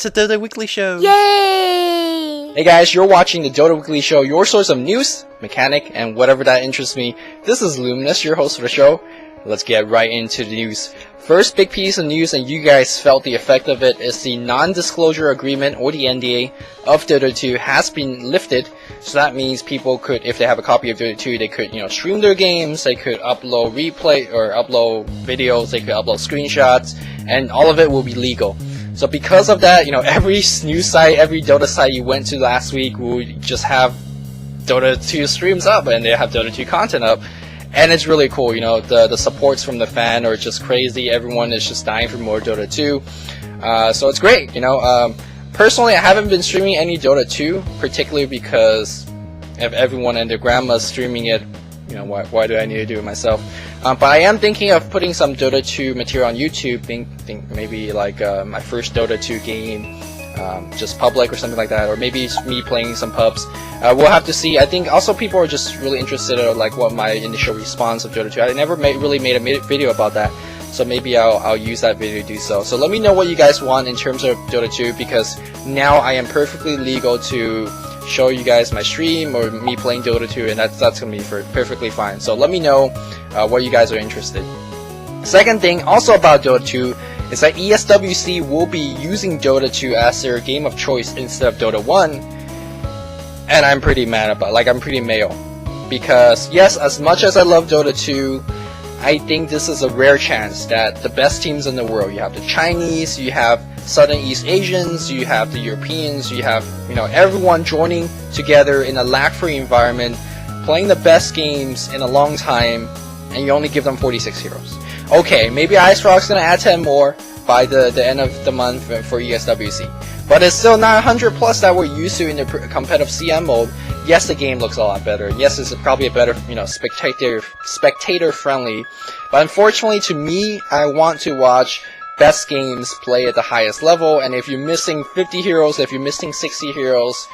It's a Dota Weekly Show! Yay! Hey guys, you're watching the Dota Weekly Show, your source of news, mechanic, and whatever that interests me. This is Luminous, your host for the show. Let's get right into the news. First big piece of news, and you guys felt the effect of it, is the non-disclosure agreement, or the NDA, of Dota 2 has been lifted. So that means people could, if they have a copy of Dota 2, they could, stream their games, they could upload replay, or upload videos, they could upload screenshots, and all of it will be legal. So because of that, every news site, every Dota site you went to last week will just have Dota 2 streams up, and they have Dota 2 content up. And it's really cool, the supports from the fan are just crazy. Everyone is just dying for more Dota 2. So it's great, Personally, I haven't been streaming any Dota 2, particularly because if everyone and their grandma's streaming it, why do I need to do it myself? But I am thinking of putting some Dota 2 material on YouTube, think maybe like my first Dota 2 game, just public or something like that, or maybe it's me playing some pubs. We'll have to see. I think also people are just really interested in like what my initial response of Dota 2. I never really made a video about that, so maybe I'll use that video to do so. So let me know what you guys want in terms of Dota 2, because now I am perfectly legal to show you guys my stream or me playing Dota 2, and that's gonna be perfectly fine. So let me know what you guys are interested. Second thing, also about Dota 2, is that ESWC will be using Dota 2 as their game of choice instead of Dota 1, and I'm pretty mad about it. I'm pretty male, because yes, as much as I love Dota 2, I think this is a rare chance that the best teams in the world, you have the Chinese, you have Southern East Asians, you have the Europeans, you have everyone joining together in a lag-free environment, playing the best games in a long time, and you only give them 46 heroes. Okay, maybe Ice Rock's gonna add 10 more by the end of the month for ESWC, but it's still not 100 plus that we're used to in the competitive CM mode. Yes, the game looks a lot better. Yes, it's probably a better, spectator friendly. But unfortunately, to me, I want to watch best games play at the highest level. And if you're missing 50 heroes, if you're missing 60 heroes,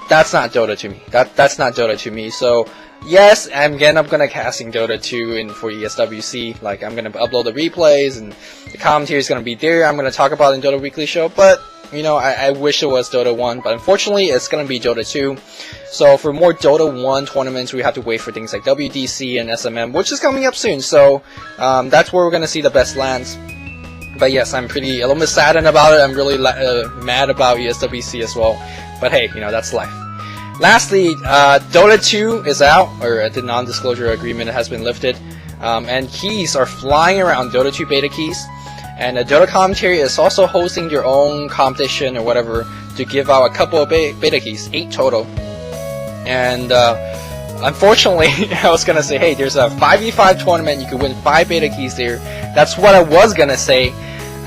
that's not Dota to me. That's not Dota to me. So yes, I'm gonna casting Dota 2 in for ESWC. Like, I'm gonna upload the replays and the commentary is gonna be there. I'm gonna talk about it in Dota Weekly Show, but I wish it was Dota 1, but unfortunately it's gonna be Dota 2. So for more Dota 1 tournaments, we have to wait for things like WDC and SMM, which is coming up soon. So that's where we're gonna see the best lands. But yes, I'm a little bit saddened about it. I'm really mad about ESWC as well. But hey, that's life. Lastly, Dota 2 is out, or the non-disclosure agreement has been lifted, and keys are flying around, Dota 2 beta keys. And Dota Commentary is also hosting their own competition or whatever to give out a couple of beta keys, 8 total. And unfortunately, I was gonna say, hey, there's a 5v5 tournament, you could win 5 beta keys there. That's what I was gonna say.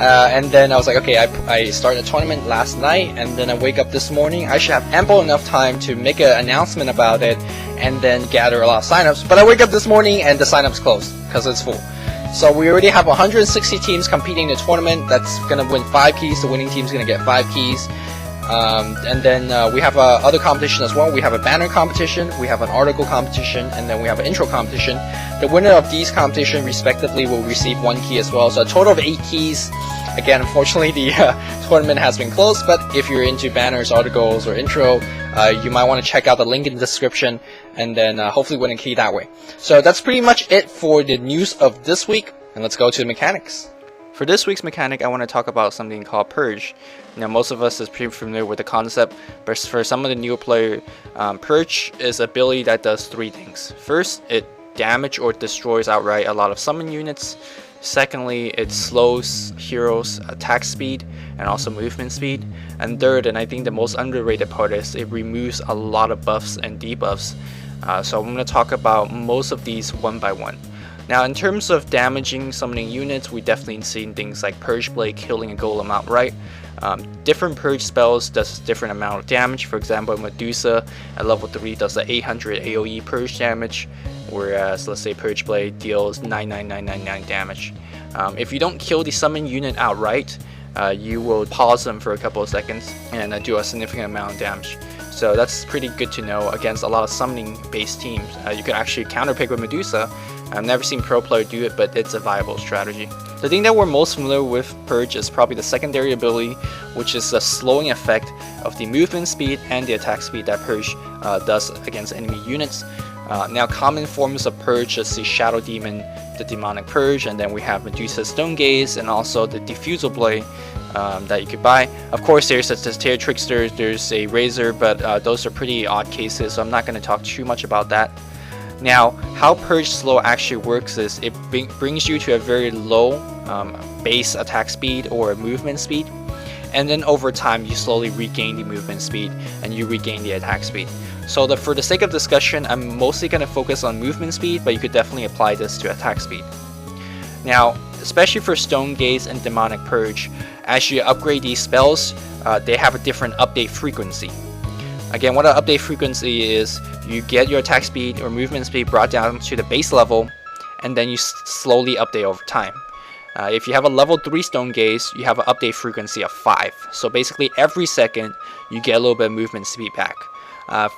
And then I was like, okay, I started a tournament last night, and then I wake up this morning. I should have ample enough time to make an announcement about it and then gather a lot of signups. But I wake up this morning and the signups closed because it's full. So we already have 160 teams competing in the tournament. That's gonna win 5 keys. The winning team's gonna get 5 keys. And then we have other competition as well. We have a banner competition, we have an article competition, and then we have an intro competition. The winner of these competitions respectively will receive 1 key as well. So a total of 8 keys. Again, unfortunately, the tournament has been closed, but if you're into banners, articles, or intro, you might want to check out the link in the description, and then hopefully win a key that way. So that's pretty much it for the news of this week, and let's go to the mechanics. For this week's mechanic, I want to talk about something called Purge. Now, most of us is pretty familiar with the concept, but for some of the newer players, Purge is an ability that does 3 things. First, it damages or destroys outright a lot of summon units. Secondly, it slows heroes' attack speed and also movement speed. And third, and I think the most underrated part, is it removes a lot of buffs and debuffs. So I'm going to talk about most of these one by one. Now, in terms of damaging summoning units, we definitely seen things like Purge Blade killing a golem outright. Different Purge spells does different amount of damage. For example, Medusa at level 3 does the 800 AoE Purge damage, whereas let's say Purge Blade deals 99999 damage. If you don't kill the summon unit outright, you will pause them for a couple of seconds and do a significant amount of damage. So that's pretty good to know against a lot of summoning based teams. You can actually counterpick with Medusa. I've never seen pro player do it, but it's a viable strategy. The thing that we're most familiar with Purge is probably the secondary ability, which is the slowing effect of the movement speed and the attack speed that Purge does against enemy units. Now, common forms of Purge is the Shadow Demon, the Demonic Purge, and then we have Medusa's Stone Gaze, and also the Diffusal Blade that you could buy. Of course, there's a Tear Trickster, there's a Razor, but those are pretty odd cases, so I'm not going to talk too much about that. Now, how Purge Slow actually works is it brings you to a very low base attack speed or movement speed, and then over time you slowly regain the movement speed and you regain the attack speed. So for the sake of discussion, I'm mostly going to focus on movement speed, but you could definitely apply this to attack speed. Now, especially for Stone Gaze and Demonic Purge, as you upgrade these spells, they have a different update frequency. Again, what an update frequency is, you get your attack speed or movement speed brought down to the base level, and then you slowly update over time. If you have a level 3 Stone Gaze, you have an update frequency of 5. So basically every second you get a little bit of movement speed back.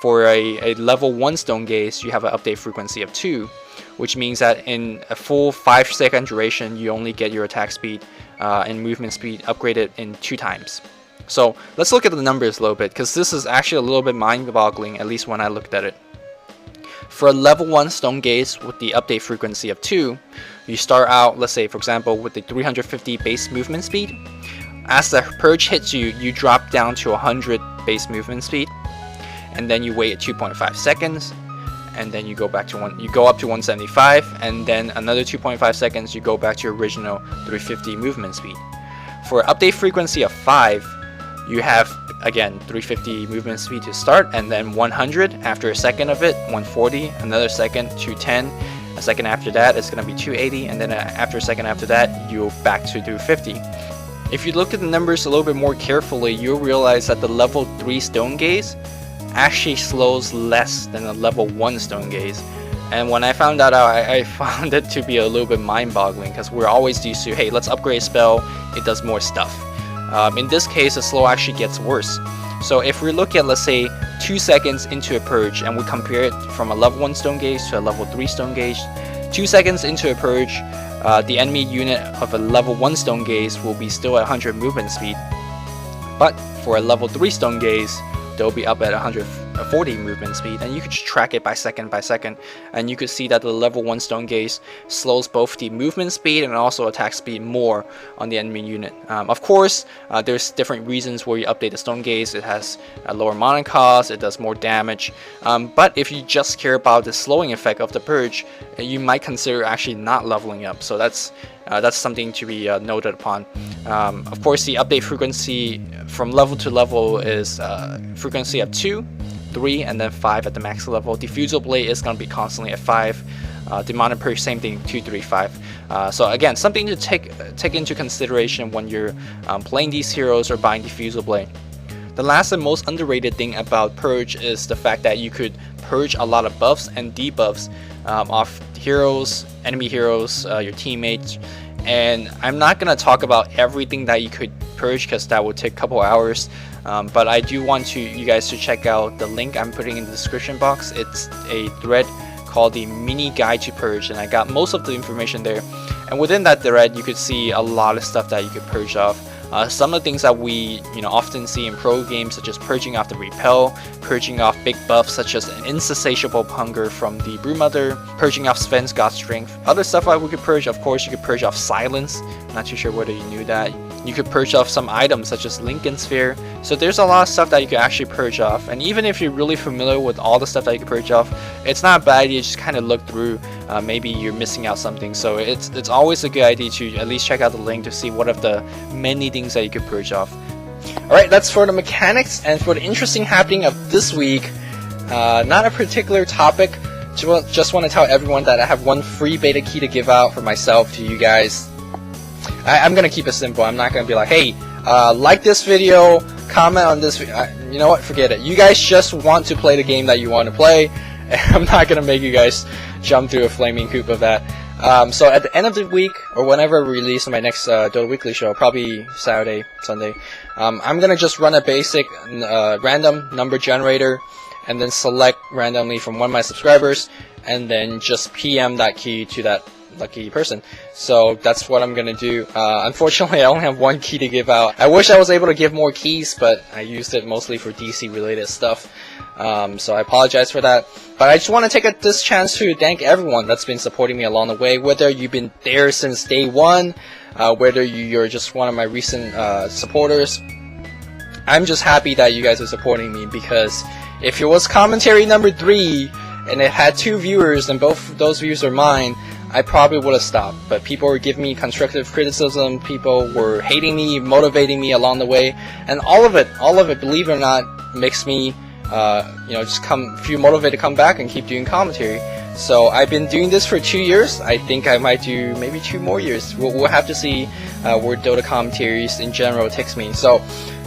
For a level 1 Stone Gaze, you have an update frequency of 2, which means that in a full 5-second duration, you only get your attack speed and movement speed upgraded in 2 times. So let's look at the numbers a little bit, because this is actually a little bit mind-boggling, at least when I looked at it. For a level 1 Stone Gaze with the update frequency of 2, you start out, let's say for example, with the 350 base movement speed. As the Purge hits you, you drop down to 100 base movement speed, and then you wait 2.5 seconds, and then you go back to you go up to 175, and then another 2.5 seconds, you go back to your original 350 movement speed. For update frequency of 5, you have again 350 movement speed to start, and then 100 after a second of it, 140, another second, 210, a second after that it's going to be 280, and then after a second after that you're back to 250. If you look at the numbers a little bit more carefully, you'll realize that the level 3 Stone Gaze actually slows less than a level 1 Stone Gaze. And when I found that out, I found it to be a little bit mind-boggling, because we're always used to, hey, let's upgrade a spell, it does more stuff. In this case, the slow actually gets worse. So if we look at, let's say, 2 seconds into a Purge, and we compare it from a level 1 Stone Gaze to a level 3 Stone Gaze, 2 seconds into a Purge, the enemy unit of a level 1 Stone Gaze will be still at 100 movement speed. But for a level 3 Stone Gaze, they'll be up at 140 movement speed, and you could just track it by second, and you could see that the level 1 Stone Gaze slows both the movement speed and also attack speed more on the enemy unit. Of course, there's different reasons where you update the Stone Gaze. It has a lower mana cost, it does more damage, but if you just care about the slowing effect of the Purge, you might consider actually not leveling up. So that's something to be noted upon. Of course, the update frequency from level to level is frequency of 2, 3, and then 5 at the max level. Diffusal Blade is going to be constantly at 5. Demonic Purge, same thing, 2, 3, 5. So again, something to take into consideration when you're playing these heroes or buying Diffusal Blade. The last and most underrated thing about Purge is the fact that you could purge a lot of buffs and debuffs off heroes, enemy heroes, your teammates. And I'm not going to talk about everything that you could purge, because that would take a couple hours, but I do want you guys to check out the link I'm putting in the description box. It's a thread called the Mini Guide to Purge, and I got most of the information there. And within that thread, you could see a lot of stuff that you could purge off. Some of the things that we often see in pro games, such as purging off the repel, purging off big buffs such as an insatiable hunger from the Brewmother, purging off Sven's God Strength. Other stuff that we could purge, of course, you could purge off Silence. Not too sure whether you knew that. You could purge off some items such as Lincoln Sphere. So there's a lot of stuff that you could actually purge off. And even if you're really familiar with all the stuff that you could purge off, it's not a bad idea to just kind of look through. Maybe you're missing out something. So it's always a good idea to at least check out the link to see what of the many things that you could purge off. Alright, that's for the mechanics, and for the interesting happening of this week, not a particular topic. Just want to tell everyone that I have one free beta key to give out for myself to you guys. I'm gonna keep it simple. I'm not gonna be like, hey, like this video, comment on this video. You know what? Forget it. You guys just want to play the game that you want to play, and I'm not gonna make you guys jump through a flaming hoop of that. So at the end of the week, or whenever I release my next Dota Weekly show, probably Saturday, Sunday, I'm gonna just run a basic random number generator, and then select randomly from one of my subscribers, and then just PM that key to that lucky person. So that's what I'm gonna do. Unfortunately, I only have one key to give out. I wish I was able to give more keys, but I used it mostly for DC related stuff. So I apologize for that. But I just want to take this chance to thank everyone that's been supporting me along the way, whether you've been there since day one, whether you're just one of my recent supporters. I'm just happy that you guys are supporting me, because if it was commentary number 3 and it had 2 viewers and both those views are mine, I probably would have stopped. But people were giving me constructive criticism, people were hating me, motivating me along the way, and all of it, believe it or not, makes me just feel motivated to come back and keep doing commentary. So I've been doing this for 2 years. I think I might do maybe 2 more years. We'll have to see where Dota commentaries in general takes me. So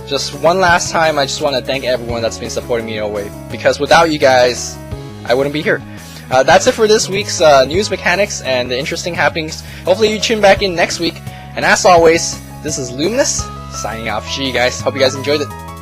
just one last time, I just want to thank everyone that's been supporting me all the way, because without you guys, I wouldn't be here. That's it for this week's news, mechanics, and the interesting happenings. Hopefully you tune back in next week. And as always, this is Luminous, signing off. See you guys. Hope you guys enjoyed it.